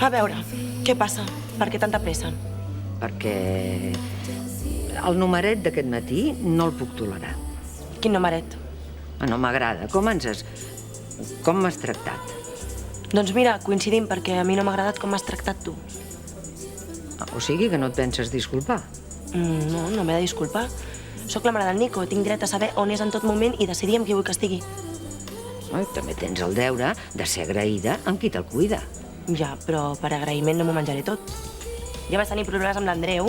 A veure, què passa? Per què tanta pressa? Perquè el numeret d'aquest matí no el puc tolerar. Quin numeret? No m'agrada. Com m'has tractat? Doncs mira, coincidim, perquè a mi no m'ha agradat com m'has tractat tu. O sigui que no et penses disculpar? No, no m'he de disculpar. Soc la mare del Nico, tinc dret a saber on és en tot moment i decidir amb qui vull que estigui. També tens el deure de ser agraïda amb qui te'l cuida. Ja, però per agraïment no m'ho menjaré tot. Ja vaig tenir problemes amb l'Andreu,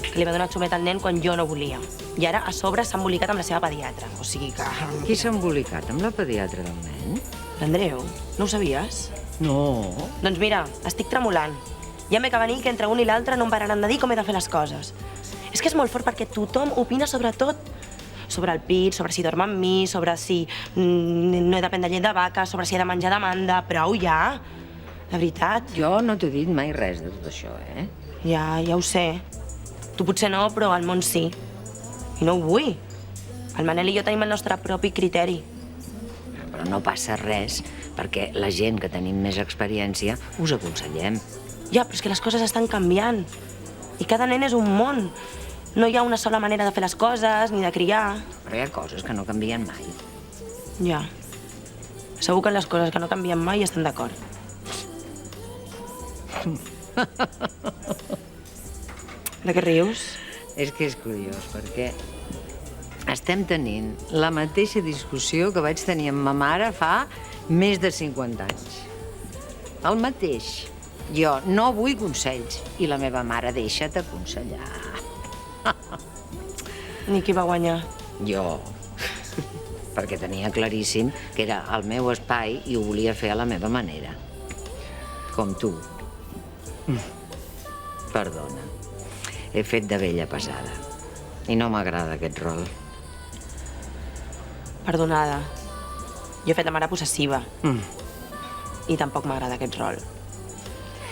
que li va donar xumet al nen quan jo no volia. I ara, a sobre, s'ha embolicat amb la seva pediatra. O sigui que... Qui s'ha embolicat? Amb la pediatra del nen? L'Andreu? No ho sabies? No. Doncs mira, estic tremolant. Ja m'he que venir que entre un i l'altre no em pararan de dir com he de fer les coses. És que és molt fort perquè tothom opina sobre tot. Sobre el pit, sobre si dorm amb mi, sobre si no he de prendre llet de vaca, sobre si he de menjar demanda. Prou ja. De veritat. Jo no t'he dit mai res de tot això, eh? Ja ho sé. Tu potser no, però el món sí. I no ho vull. El Manel i jo tenim el nostre propi criteri. Però no passa res, perquè la gent que tenim més experiència us aconsellem. Ja, però és que les coses estan canviant. I cada nen és un món. No hi ha una sola manera de fer les coses, ni de criar. Però hi ha coses que no canvien mai. Ja. Segur que en les coses que no canvien mai estan d'acord. De què rius? És que és curiós, perquè estem tenint la mateixa discussió que vaig tenir amb ma mare fa més de 50 anys. El mateix. Jo no vull consells i la meva mare deixa't aconsellar. Ni qui va guanyar. Jo. Perquè tenia claríssim que era el meu espai i ho volia fer a la meva manera. Com tu. Perdona. He fet de vella pesada. I no m'agrada aquest rol. Perdonada. Jo he fet de mare possessiva. I tampoc m'agrada aquest rol.